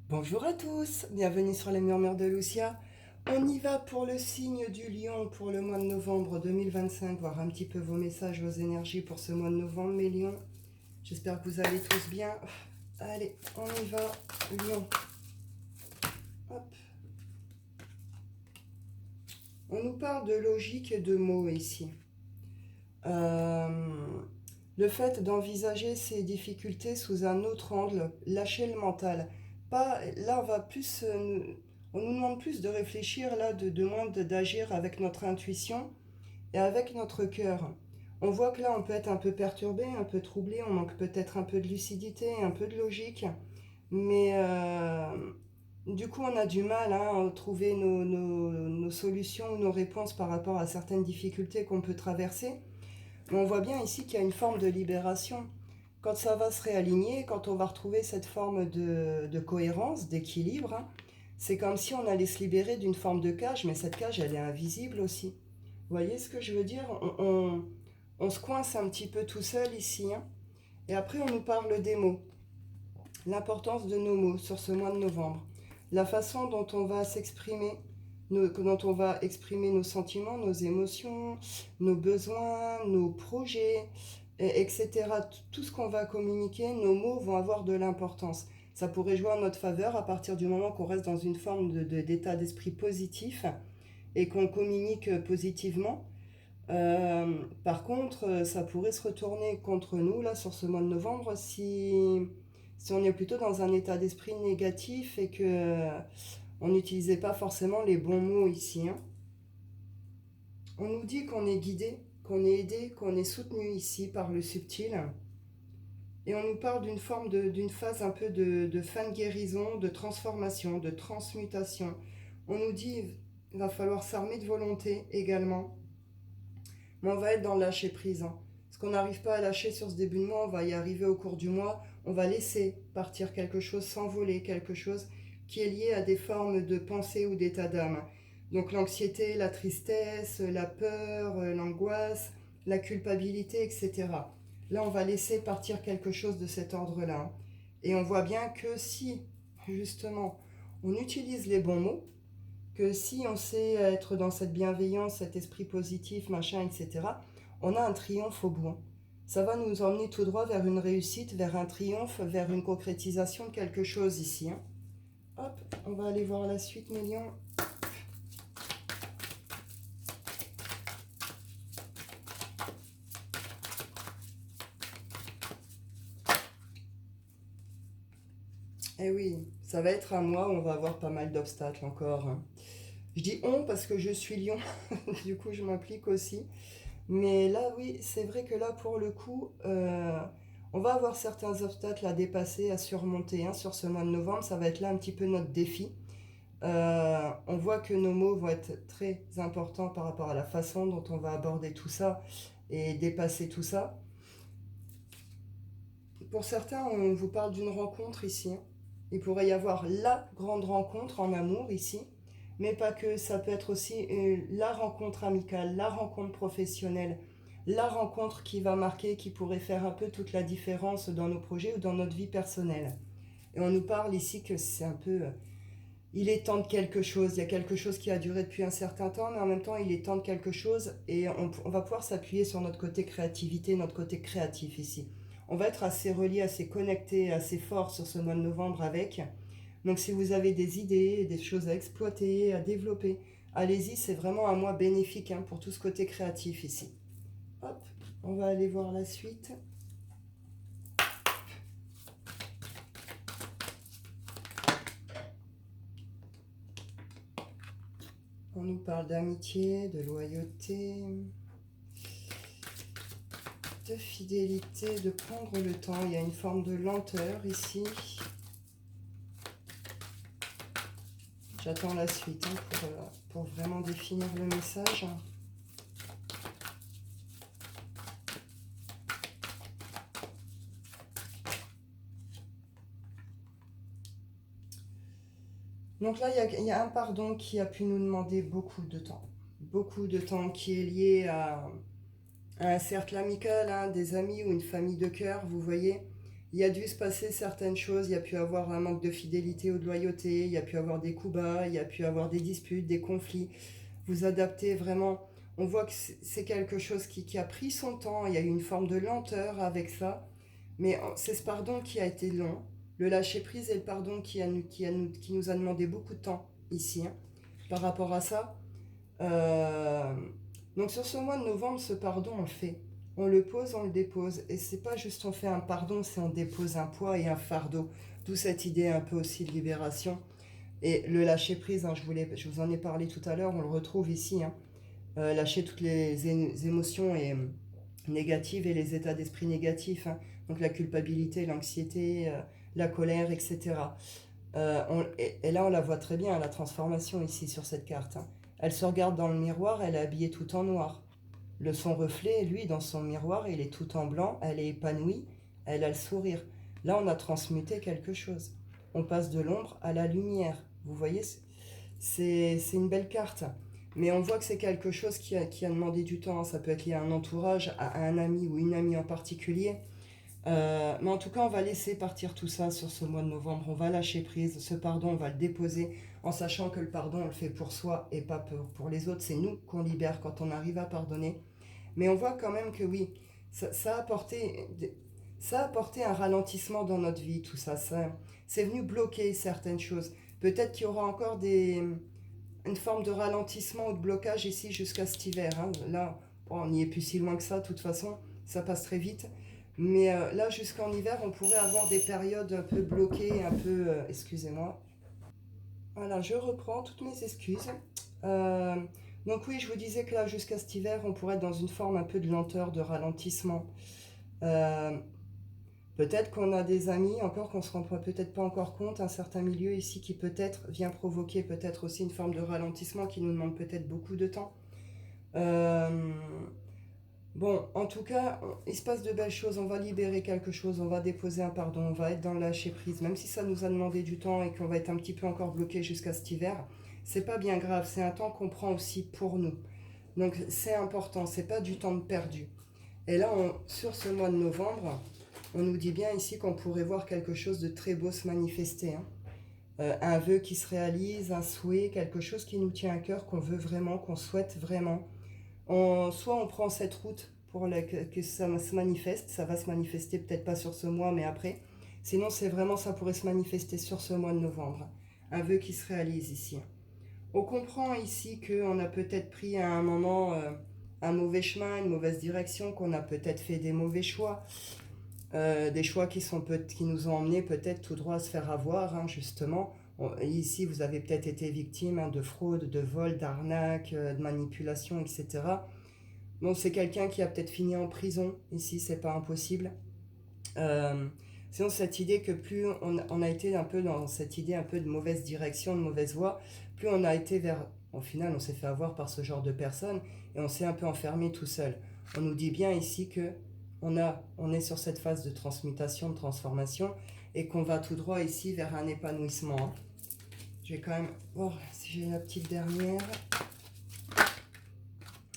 Bonjour à tous, bienvenue sur les Murmures de Lucia. On y va pour le signe du lion pour le mois de novembre 2025, voir un petit peu vos messages, vos énergies pour ce mois de novembre, mes lions. J'espère que vous allez tous bien. Allez, on y va, lion. Hop. On nous parle de logique et de mots ici. Le fait d'envisager ces difficultés sous un autre angle, lâcher le mental. Pas, là, on nous demande plus de réfléchir, là, de moins d'agir avec notre intuition et avec notre cœur. On voit que là, on peut être un peu perturbé, un peu troublé, on manque peut-être un peu de lucidité, un peu de logique, mais du coup, on a du mal à trouver nos solutions ou nos réponses par rapport à certaines difficultés qu'on peut traverser. Mais on voit bien ici qu'il y a une forme de libération. Quand ça va se réaligner, quand on va retrouver cette forme de cohérence, d'équilibre, c'est comme si on allait se libérer d'une forme de cage, mais cette cage, elle est invisible aussi. Vous voyez ce que je veux dire? On se coince un petit peu tout seul ici. Et après, on nous parle des mots. L'importance de nos mots sur ce mois de novembre. La façon dont on va s'exprimer, dont on va exprimer nos sentiments, nos émotions, nos besoins, nos projets, etc. Tout ce qu'on va communiquer, nos mots vont avoir de l'importance. Ça pourrait jouer en notre faveur à partir du moment qu'on reste dans une forme d'état d'esprit positif et qu'on communique positivement. Par contre, ça pourrait se retourner contre nous là sur ce mois de novembre si on est plutôt dans un état d'esprit négatif et que on n'utilisait pas forcément les bons mots ici. On nous dit qu'on est guidé, qu'on est aidé, qu'on est soutenu ici par le subtil. Et on nous parle d'une phase un peu de fin de guérison, de transformation, de transmutation. On nous dit qu'il va falloir s'armer de volonté également. Mais on va être dans le lâcher prise. Ce qu'on n'arrive pas à lâcher sur ce début de mois, on va y arriver au cours du mois. On va laisser partir quelque chose, s'envoler quelque chose qui est lié à des formes de pensée ou d'état d'âme. Donc l'anxiété, la tristesse, la peur, l'angoisse, la culpabilité, etc. Là, on va laisser partir quelque chose de cet ordre-là. Et on voit bien que si, justement, on utilise les bons mots, que si on sait être dans cette bienveillance, cet esprit positif, machin, etc., on a un triomphe au bout. Ça va nous emmener tout droit vers une réussite, vers un triomphe, vers une concrétisation de quelque chose ici. Hop, on va aller voir la suite, mes lions. Eh oui, ça va être un mois où on va avoir pas mal d'obstacles encore. Je dis on parce que je suis lion, du coup je m'implique aussi. Mais là, oui, c'est vrai que là, pour le coup, on va avoir certains obstacles à dépasser, à surmonter sur ce mois de novembre. Ça va être là un petit peu notre défi. On voit que nos mots vont être très importants par rapport à la façon dont on va aborder tout ça et dépasser tout ça. Pour certains, on vous parle d'une rencontre ici. Il pourrait y avoir la grande rencontre en amour ici, mais pas que. Ça peut être aussi la rencontre amicale, la rencontre professionnelle, la rencontre qui va marquer, qui pourrait faire un peu toute la différence dans nos projets ou dans notre vie personnelle. Et on nous parle ici que c'est un peu... il est temps de quelque chose, il y a quelque chose qui a duré depuis un certain temps, mais en même temps il est temps de quelque chose et on va pouvoir s'appuyer sur notre côté créativité, notre côté créatif ici. On va être assez relié, assez connecté, assez fort sur ce mois de novembre avec. Donc si vous avez des idées, des choses à exploiter, à développer, allez-y, c'est vraiment un mois bénéfique pour tout ce côté créatif ici. Hop, on va aller voir la suite. On nous parle d'amitié, de loyauté, de fidélité, de prendre le temps. Il y a une forme de lenteur ici. J'attends la suite pour vraiment définir le message. Donc là, il y a un pardon qui a pu nous demander beaucoup de temps. Beaucoup de temps qui est lié à un cercle amical, des amis ou une famille de cœur, vous voyez. Il y a dû se passer certaines choses, il y a pu avoir un manque de fidélité ou de loyauté, il y a pu avoir des coups bas, il y a pu avoir des disputes, des conflits. Vous adaptez vraiment, on voit que c'est quelque chose qui a pris son temps, il y a eu une forme de lenteur avec ça, mais c'est ce pardon qui a été long, le lâcher-prise et le pardon qui nous a demandé beaucoup de temps ici, hein, par rapport à ça. Euh, donc sur ce mois de novembre, ce pardon, on le fait. On le pose, on le dépose. Et c'est pas juste on fait un pardon, c'est on dépose un poids et un fardeau. D'où cette idée un peu aussi de libération. Et le lâcher prise, hein, je vous en ai parlé tout à l'heure, on le retrouve ici, hein. Lâcher toutes les émotions négatives et les états d'esprit négatifs, hein. Donc la culpabilité, l'anxiété, la colère, etc. Et là, on la voit très bien, la transformation ici sur cette carte, hein. Elle se regarde dans le miroir, elle est habillée tout en noir. Son reflet, lui, dans son miroir, il est tout en blanc, elle est épanouie, elle a le sourire. Là, on a transmuté quelque chose. On passe de l'ombre à la lumière. Vous voyez, c'est une belle carte. Mais on voit que c'est quelque chose qui a demandé du temps. Ça peut être lié à un entourage, à un ami ou une amie en particulier. Mais en tout cas, on va laisser partir tout ça sur ce mois de novembre. On va lâcher prise. Ce pardon, on va le déposer en sachant que le pardon, on le fait pour soi et pas pour les autres. C'est nous qu'on libère quand on arrive à pardonner. Mais on voit quand même que oui, ça a apporté, ça a apporté un ralentissement dans notre vie, tout ça. C'est venu bloquer certaines choses. Peut-être qu'il y aura encore une forme de ralentissement ou de blocage ici jusqu'à cet hiver, hein. Là, bon, on n'y est plus si loin que ça, de toute façon, ça passe très vite. Mais là, jusqu'en hiver, on pourrait avoir des périodes un peu bloquées, un peu... excusez-moi. Voilà, je reprends toutes mes excuses. Euh, donc oui, je vous disais que là, jusqu'à cet hiver, on pourrait être dans une forme un peu de lenteur, de ralentissement. Euh, Peut-être qu'on a des amis, encore qu'on ne se rend peut-être pas encore compte, un certain milieu ici qui peut-être vient provoquer peut-être aussi une forme de ralentissement qui nous demande peut-être beaucoup de temps. Euh, Bon, en tout cas, il se passe de belles choses, on va libérer quelque chose, on va déposer un pardon, on va être dans le lâcher prise, même si ça nous a demandé du temps et qu'on va être un petit peu encore bloqué jusqu'à cet hiver, c'est pas bien grave, c'est un temps qu'on prend aussi pour nous. Donc c'est important, c'est pas du temps de perdu. Et là, sur ce mois de novembre, on nous dit bien ici qu'on pourrait voir quelque chose de très beau se manifester, hein. Un vœu qui se réalise, un souhait, quelque chose qui nous tient à cœur, qu'on veut vraiment, qu'on souhaite vraiment. Soit on prend cette route pour que ça se manifeste, ça va se manifester peut-être pas sur ce mois, mais après. Sinon, c'est vraiment, ça pourrait se manifester sur ce mois de novembre. Un vœu qui se réalise ici. On comprend ici qu'on a peut-être pris à un moment un mauvais chemin, une mauvaise direction, qu'on a peut-être fait des mauvais choix, des choix qui nous ont emmenés peut-être tout droit à se faire avoir, hein, justement. Ici, vous avez peut-être été victime, hein, de fraude, de vol, d'arnaque, de manipulation, etc. Bon, c'est quelqu'un qui a peut-être fini en prison. Ici, c'est pas impossible. Euh, Sinon, cette idée que plus on a été un peu dans cette idée un peu de mauvaise direction, de mauvaise voie, plus on a été vers... Au final, on s'est fait avoir par ce genre de personnes et on s'est un peu enfermé tout seul. On nous dit bien ici que on est sur cette phase de transmutation, de transformation et qu'on va tout droit ici vers un épanouissement, hein. Je vais quand même voir si j'ai la petite dernière.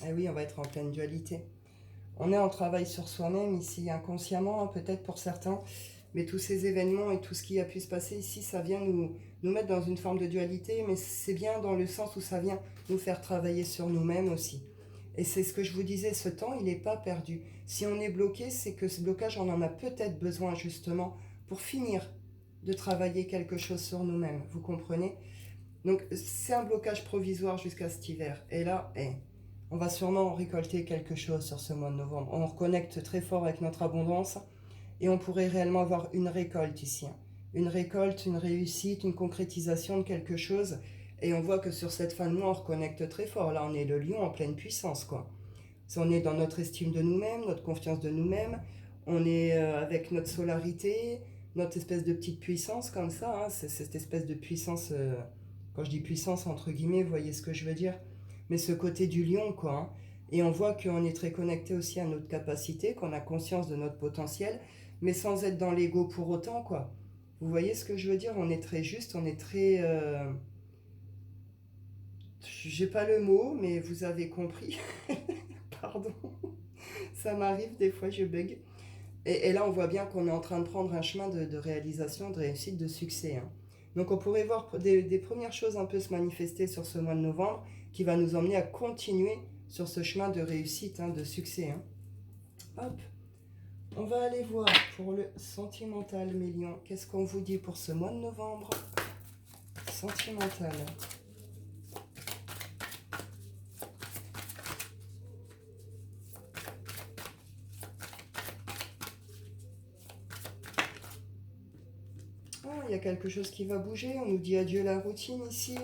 Eh oui, on va être en pleine dualité. On est en travail sur soi-même ici, inconsciemment, hein, peut-être pour certains, mais tous ces événements et tout ce qui a pu se passer ici, ça vient nous mettre dans une forme de dualité, mais c'est bien dans le sens où ça vient nous faire travailler sur nous-mêmes aussi. Et c'est ce que je vous disais, ce temps, il n'est pas perdu. Si on est bloqué, c'est que ce blocage, on en a peut-être besoin justement pour finir de travailler quelque chose sur nous-mêmes, vous comprenez? Donc c'est un blocage provisoire jusqu'à cet hiver. Et là, on va sûrement récolter quelque chose sur ce mois de novembre. On reconnecte très fort avec notre abondance et on pourrait réellement avoir une récolte ici, hein. Une récolte, une réussite, une concrétisation de quelque chose. Et on voit que sur cette fin de mois, on reconnecte très fort. Là, on est le lion en pleine puissance, quoi. On est dans notre estime de nous-mêmes, notre confiance de nous-mêmes. On est avec notre solarité, notre espèce de petite puissance comme ça, hein. C'est cette espèce de puissance, quand je dis puissance entre guillemets, vous voyez ce que je veux dire. Mais ce côté du lion, quoi, hein. Et on voit qu'on est très connecté aussi à notre capacité, qu'on a conscience de notre potentiel, mais sans être dans l'ego pour autant, quoi. Vous voyez ce que je veux dire? On est très juste, on est très... j'ai pas le mot, mais vous avez compris. Pardon, ça m'arrive des fois, je bug. Et là, on voit bien qu'on est en train de prendre un chemin de réalisation, de réussite, de succès, hein. Donc on pourrait voir des premières choses un peu se manifester sur ce mois de novembre qui va nous emmener à continuer sur ce chemin de réussite, hein, de succès, hein. Hop, on va aller voir pour le sentimental, mes lions. Qu'est-ce qu'on vous dit pour ce mois de novembre? Sentimental. Oh, il y a quelque chose qui va bouger. On nous dit adieu la routine ici.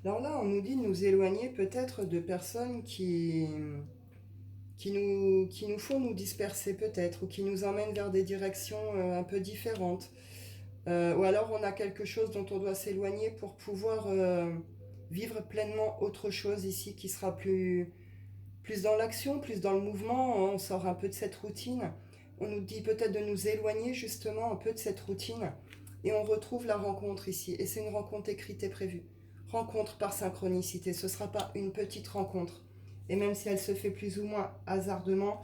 Alors là, on nous dit de nous éloigner peut-être de personnes qui nous font nous disperser peut-être, ou qui nous emmènent vers des directions un peu différentes. Ou alors on a quelque chose dont on doit s'éloigner pour pouvoir vivre pleinement autre chose ici qui sera plus dans l'action, plus dans le mouvement. On sort un peu de cette routine. On nous dit peut-être de nous éloigner justement un peu de cette routine. Et on retrouve la rencontre ici. Et c'est une rencontre écrite et prévue. Rencontre par synchronicité. Ce ne sera pas une petite rencontre. Et même si elle se fait plus ou moins hasardement,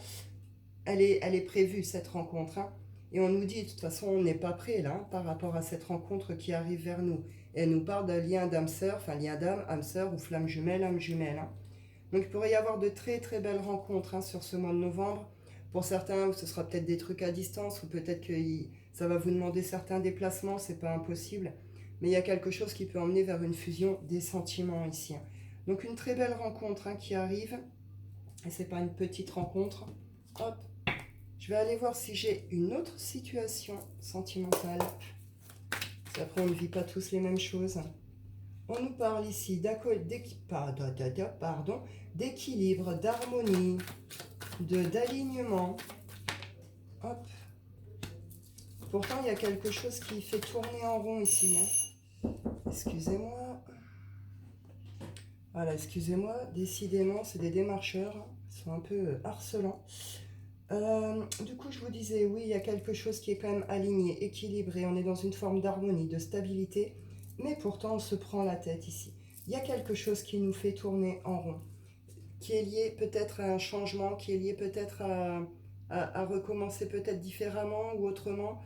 elle est prévue cette rencontre, hein. Et on nous dit, de toute façon, on n'est pas prêt là, hein, par rapport à cette rencontre qui arrive vers nous. Et elle nous parle d'un lien d'âme sœur, enfin lien d'âme, âme sœur ou flamme jumelle, âme jumelle, hein. Donc il pourrait y avoir de très très belles rencontres, hein, sur ce mois de novembre. Pour certains, ce sera peut-être des trucs à distance, ou peut-être que ça va vous demander certains déplacements, c'est pas impossible. Mais il y a quelque chose qui peut emmener vers une fusion des sentiments ici, hein. Donc une très belle rencontre, hein, qui arrive. Et c'est pas une petite rencontre. Hop, je vais aller voir si j'ai une autre situation sentimentale. Parce qu'après, on ne vit pas tous les mêmes choses. On nous parle ici d'équilibre, d'harmonie, d'alignement. Hop. Pourtant, il y a quelque chose qui fait tourner en rond ici, hein. Excusez-moi. Voilà, excusez-moi. Décidément, c'est des démarcheurs, hein. Ils sont un peu harcelants. Du coup, je vous disais, oui, il y a quelque chose qui est quand même aligné, équilibré. On est dans une forme d'harmonie, de stabilité. Mais pourtant, on se prend la tête ici. Il y a quelque chose qui nous fait tourner en rond, qui est lié peut-être à un changement, qui est lié peut-être à recommencer peut-être différemment ou autrement.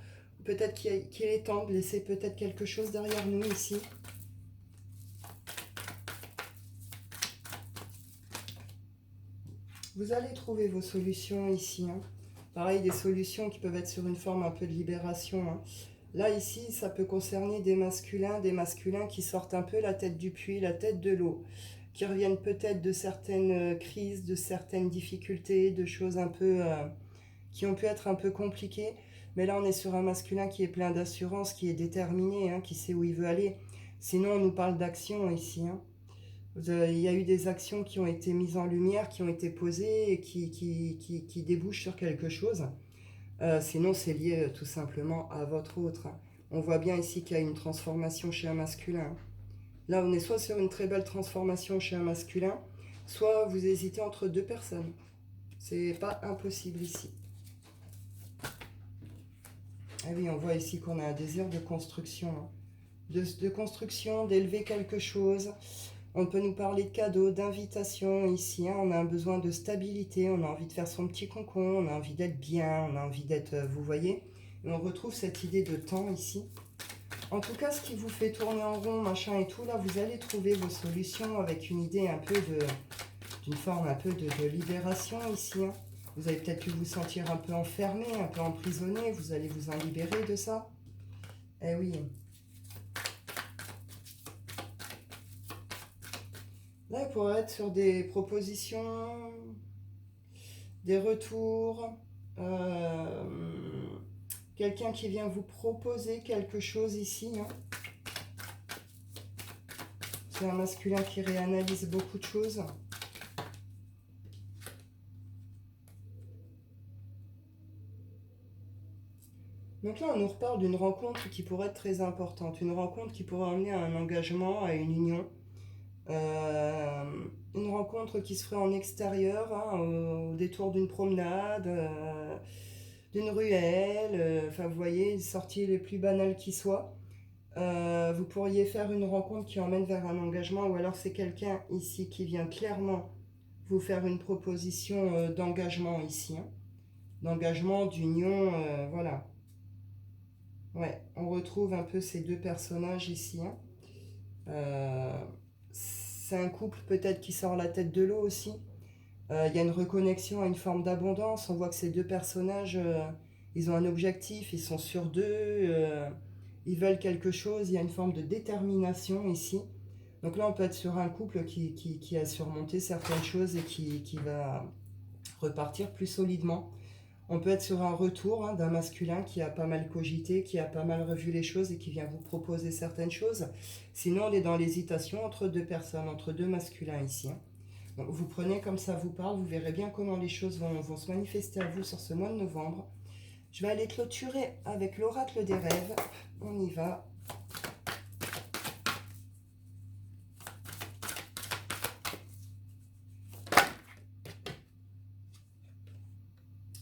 Peut-être qu'il est temps de laisser peut-être quelque chose derrière nous ici. Vous allez trouver vos solutions ici, hein. Pareil, des solutions qui peuvent être sur une forme un peu de libération, hein. Là, ici, ça peut concerner des masculins qui sortent un peu la tête du puits, la tête de l'eau, qui reviennent peut-être de certaines crises, de certaines difficultés, de choses un peu qui ont pu être un peu compliquées. Mais là, on est sur un masculin qui est plein d'assurance, qui est déterminé, hein, qui sait où il veut aller. Sinon, on nous parle d'action ici, hein. Il y a eu des actions qui ont été mises en lumière, qui ont été posées et qui débouchent sur quelque chose. Sinon, c'est lié tout simplement à votre autre, hein. On voit bien ici qu'il y a une transformation chez un masculin. Là, on est soit sur une très belle transformation chez un masculin, soit vous hésitez entre deux personnes. C'est pas impossible ici. Ah oui, on voit ici qu'on a un désir de construction, hein. De construction, d'élever quelque chose. On peut nous parler de cadeaux, d'invitations ici, hein. On a un besoin de stabilité, on a envie de faire son petit concon, on a envie d'être bien, on a envie d'être, vous voyez. Et on retrouve cette idée de temps ici. En tout cas, ce qui vous fait tourner en rond, machin et tout, là, vous allez trouver vos solutions avec une idée un peu d'une forme un peu de libération ici, hein. Vous avez peut-être pu vous sentir un peu enfermé, un peu emprisonné, vous allez vous en libérer de ça. Eh oui. Là, il pourrait être sur des propositions, des retours, euh, quelqu'un qui vient vous proposer quelque chose ici, hein. C'est un masculin qui réanalyse beaucoup de choses. Donc là, on nous reparle d'une rencontre qui pourrait être très importante, une rencontre qui pourrait emmener à un engagement, à une union. Euh, une rencontre qui se ferait en extérieur, hein, au détour d'une promenade. d'une ruelle, enfin vous voyez, sortie les plus banales qui soient. Vous pourriez faire une rencontre qui emmène vers un engagement, ou alors c'est quelqu'un ici qui vient clairement vous faire une proposition d'engagement ici, hein. D'engagement, d'union, voilà. Ouais, on retrouve un peu ces deux personnages ici, hein. C'est un couple peut-être qui sort la tête de l'eau aussi. Il y a une reconnexion à une forme d'abondance. On voit que ces deux personnages, ils ont un objectif, ils sont sûrs d'eux, ils veulent quelque chose. Il y a une forme de détermination ici. Donc là, on peut être sur un couple qui a surmonté certaines choses et qui va repartir plus solidement. On peut être sur un retour, hein, d'un masculin qui a pas mal cogité, qui a pas mal revu les choses et qui vient vous proposer certaines choses. Sinon, on est dans l'hésitation entre deux personnes, entre deux masculins ici, hein. Donc, vous prenez comme ça vous parle, vous verrez bien comment les choses vont se manifester à vous sur ce mois de novembre. Je vais aller clôturer avec l'oracle des rêves. On y va.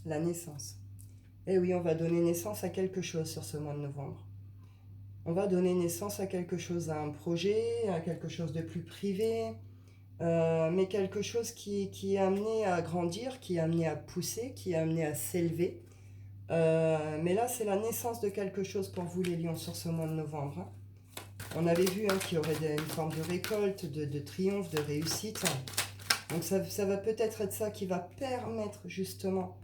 La naissance. Eh oui, on va donner naissance à quelque chose sur ce mois de novembre. On va donner naissance à quelque chose, à un projet, à quelque chose de plus privé, mais quelque chose qui est amené à grandir, qui est amené à pousser, qui est amené à s'élever. Mais là, c'est la naissance de quelque chose pour vous, les lions, sur ce mois de novembre, hein. On avait vu, hein, qu'il y aurait une forme de récolte, de triomphe, de réussite. Donc ça va peut-être être ça qui va permettre justement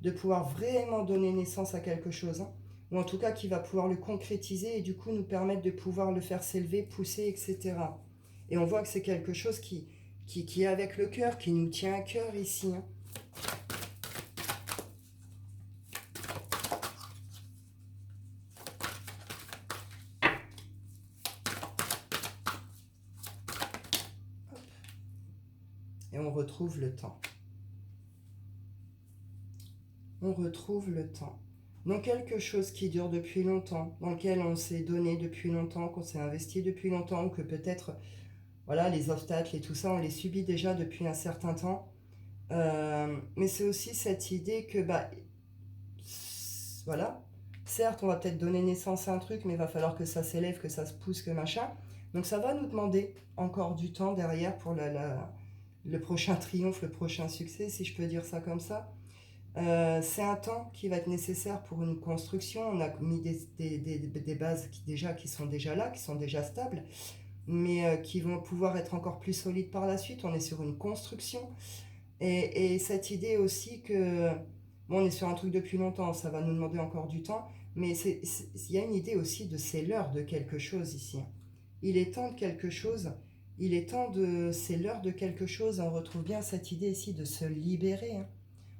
de pouvoir vraiment donner naissance à quelque chose, hein. Ou en tout cas qui va pouvoir le concrétiser et du coup nous permettre de pouvoir le faire s'élever, pousser, etc. Et on voit que c'est quelque chose qui est avec le cœur, qui nous tient à cœur ici, hein. Et on retrouve le temps. On retrouve le temps. Donc quelque chose qui dure depuis longtemps, dans lequel on s'est donné depuis longtemps, qu'on s'est investi depuis longtemps, ou que peut-être, voilà, les obstacles et tout ça, on les subit déjà depuis un certain temps. Mais c'est aussi cette idée que, bah, voilà, certes, on va peut-être donner naissance à un truc, mais il va falloir que ça s'élève, que ça se pousse, que machin. Donc ça va nous demander encore du temps derrière pour le prochain triomphe, le prochain succès, si je peux dire ça comme ça. C'est un temps qui va être nécessaire pour une construction. On a mis des bases qui sont déjà là, qui sont déjà stables, mais qui vont pouvoir être encore plus solides par la suite. On est sur une construction. Et cette idée aussi que, bon, on est sur un truc depuis longtemps, ça va nous demander encore du temps, mais il y a une idée aussi de c'est l'heure de quelque chose ici. Il est temps de quelque chose, c'est l'heure de quelque chose. On retrouve bien cette idée ici de se libérer, hein.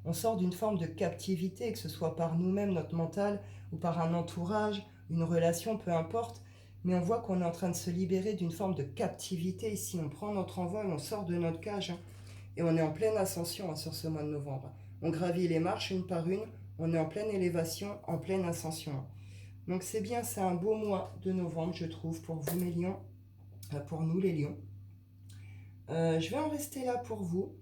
On sort d'une forme de captivité, que ce soit par nous-mêmes, notre mental, ou par un entourage, une relation, peu importe. Mais on voit qu'on est en train de se libérer d'une forme de captivité ici. On prend notre envol, on sort de notre cage, hein. Et on est en pleine ascension, hein, sur ce mois de novembre. On gravit les marches une par une, on est en pleine élévation, en pleine ascension. Donc c'est bien, c'est un beau mois de novembre, je trouve, pour vous mes lions, pour nous les lions. Je vais en rester là pour vous.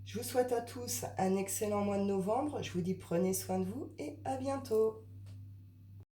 Je vous souhaite à tous un excellent mois de novembre. Je vous dis prenez soin de vous et à bientôt.